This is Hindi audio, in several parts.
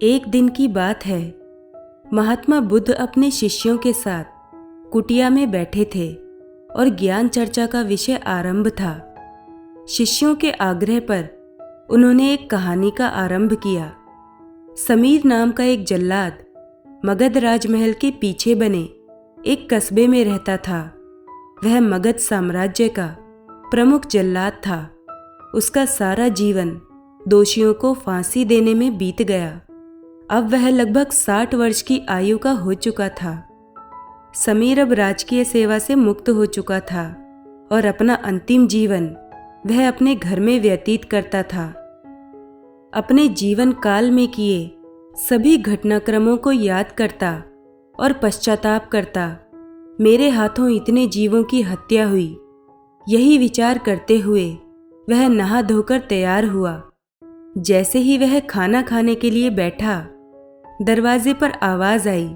एक दिन की बात है। महात्मा बुद्ध अपने शिष्यों के साथ कुटिया में बैठे थे और ज्ञान चर्चा का विषय आरंभ था। शिष्यों के आग्रह पर उन्होंने एक कहानी का आरंभ किया। समीर नाम का एक जल्लाद मगध राजमहल के पीछे बने एक कस्बे में रहता था। वह मगध साम्राज्य का प्रमुख जल्लाद था। उसका सारा जीवन दोषियों को फांसी देने में बीत गया। अब वह लगभग 60 वर्ष की आयु का हो चुका था। समीर अब राजकीय सेवा से मुक्त हो चुका था और अपना अंतिम जीवन वह अपने घर में व्यतीत करता था। अपने जीवन काल में किए सभी घटनाक्रमों को याद करता और पश्चाताप करता। मेरे हाथों इतने जीवों की हत्या हुई, यही विचार करते हुए वह नहा धोकर तैयार हुआ। जैसे ही वह खाना खाने के लिए बैठा, दरवाजे पर आवाज आई।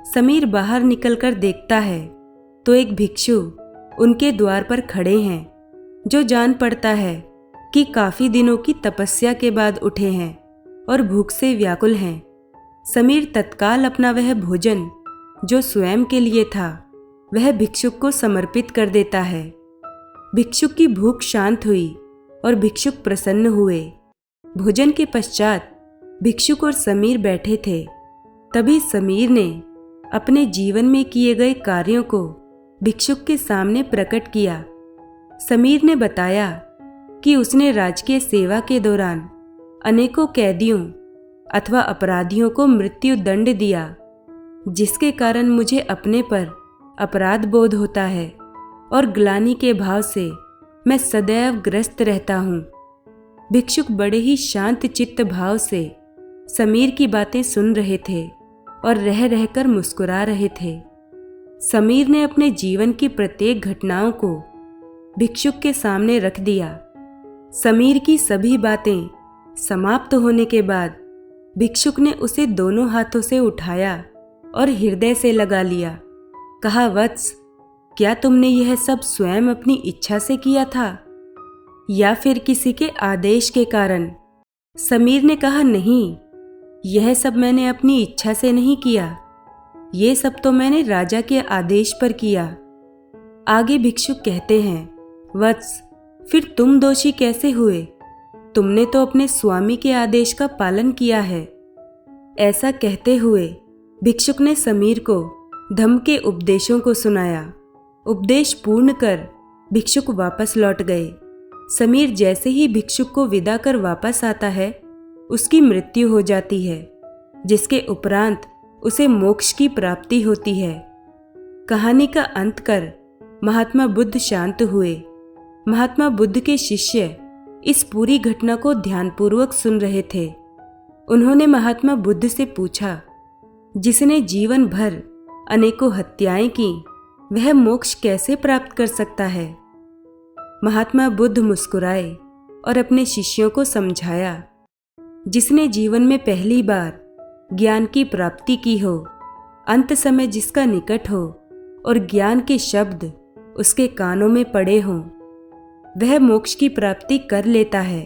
समीर बाहर निकलकर देखता है तो एक भिक्षु उनके द्वार पर खड़े हैं, जो जान पड़ता है कि काफी दिनों की तपस्या के बाद उठे हैं और भूख से व्याकुल हैं। समीर तत्काल अपना वह भोजन जो स्वयं के लिए था वह भिक्षुक को समर्पित कर देता है। भिक्षुक की भूख शांत हुई और भिक्षुक प्रसन्न हुए। भोजन के पश्चात भिक्षुक और समीर बैठे थे। तभी समीर ने अपने जीवन में किए गए कार्यों को भिक्षुक के सामने प्रकट किया। समीर ने बताया कि उसने राजकीय सेवा के दौरान अनेकों कैदियों अथवा अपराधियों को मृत्यु दंड दिया, जिसके कारण मुझे अपने पर अपराध बोध होता है और ग्लानि के भाव से मैं सदैव ग्रस्त रहता हूँ। भिक्षुक बड़े ही शांत चित्त भाव से समीर की बातें सुन रहे थे और रह रहकर मुस्कुरा रहे थे। समीर ने अपने जीवन की प्रत्येक घटनाओं को भिक्षुक के सामने रख दिया। समीर की सभी बातें समाप्त होने के बाद भिक्षुक ने उसे दोनों हाथों से उठाया और हृदय से लगा लिया। कहा, वत्स, क्या तुमने यह सब स्वयं अपनी इच्छा से किया था या फिर किसी के आदेश के कारण? समीर ने कहा, नहीं, यह सब मैंने अपनी इच्छा से नहीं किया। ये सब तो मैंने राजा के आदेश पर किया। आगे भिक्षुक कहते हैं, वत्स, फिर तुम दोषी कैसे हुए? तुमने तो अपने स्वामी के आदेश का पालन किया है। ऐसा कहते हुए भिक्षुक ने समीर को धम्म के उपदेशों को सुनाया। उपदेश पूर्ण कर भिक्षुक वापस लौट गए। समीर जैसे ही भिक्षुक को विदा कर वापस आता है, उसकी मृत्यु हो जाती है, जिसके उपरांत उसे मोक्ष की प्राप्ति होती है। कहानी का अंत कर महात्मा बुद्ध शांत हुए। महात्मा बुद्ध के शिष्य इस पूरी घटना को ध्यानपूर्वक सुन रहे थे। उन्होंने महात्मा बुद्ध से पूछा, जिसने जीवन भर अनेकों हत्याएं की, वह मोक्ष कैसे प्राप्त कर सकता है? महात्मा बुद्ध मुस्कुराए और अपने शिष्यों को समझाया, जिसने जीवन में पहली बार ज्ञान की प्राप्ति की हो, अंत समय जिसका निकट हो और ज्ञान के शब्द उसके कानों में पड़े हों, वह मोक्ष की प्राप्ति कर लेता है।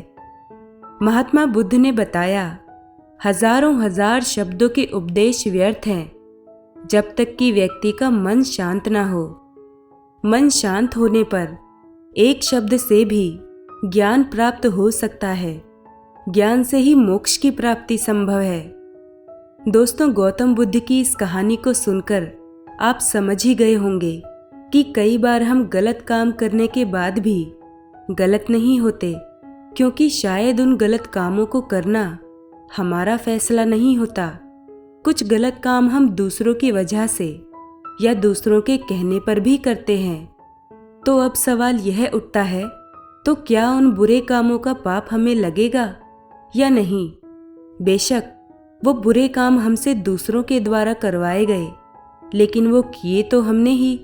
महात्मा बुद्ध ने बताया, हजारों हजार शब्दों के उपदेश व्यर्थ हैं जब तक कि व्यक्ति का मन शांत ना हो। मन शांत होने पर एक शब्द से भी ज्ञान प्राप्त हो सकता है। ज्ञान से ही मोक्ष की प्राप्ति संभव है। दोस्तों, गौतम बुद्ध की इस कहानी को सुनकर आप समझ ही गए होंगे कि कई बार हम गलत काम करने के बाद भी गलत नहीं होते, क्योंकि शायद उन गलत कामों को करना हमारा फैसला नहीं होता। कुछ गलत काम हम दूसरों की वजह से या दूसरों के कहने पर भी करते हैं। तो अब सवाल यह उठता है, तो क्या उन बुरे कामों का पाप हमें लगेगा या नहीं? बेशक वो बुरे काम हमसे दूसरों के द्वारा करवाए गए, लेकिन वो किए तो हमने ही।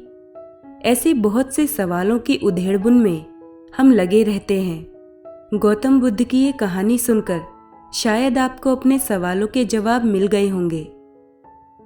ऐसे बहुत से सवालों की उधेड़बुन में हम लगे रहते हैं। गौतम बुद्ध की ये कहानी सुनकर शायद आपको अपने सवालों के जवाब मिल गए होंगे।